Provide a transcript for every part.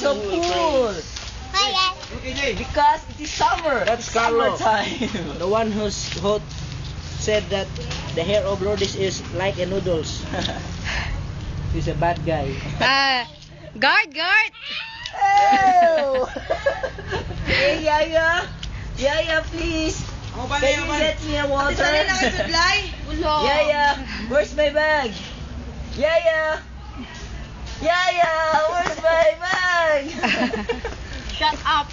so cool. Because it is summer. That's Carlo. Summertime. The one who said that the hair of Lourdes is like a noodles. He's a bad guy. Guard! Oh! Hey, Yaya. Yaya, please. Can you get me a water? Yaya, where's my bag? Yaya, where's my bag? Shut up.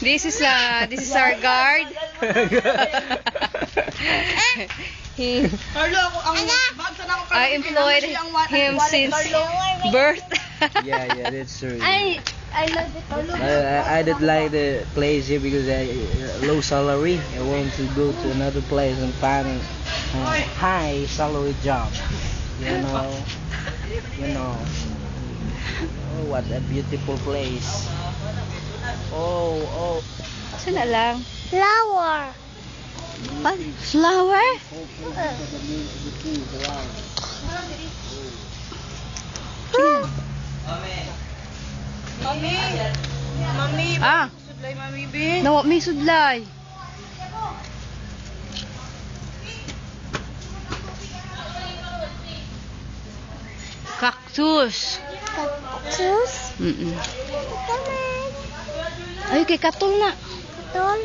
This is our guard. I employed him since birth. Yeah, that's true. I love it. I don't like the place here because I low salary. I want to go to another place and find a high salary job. You know. Oh, what a beautiful place. Oh. Saan na lang? Flower. What? Flower? Mami. Sudlay, Mami, be. Nawa may sudlay. Cactus. Cactus. Ay, kay katol na. Katol.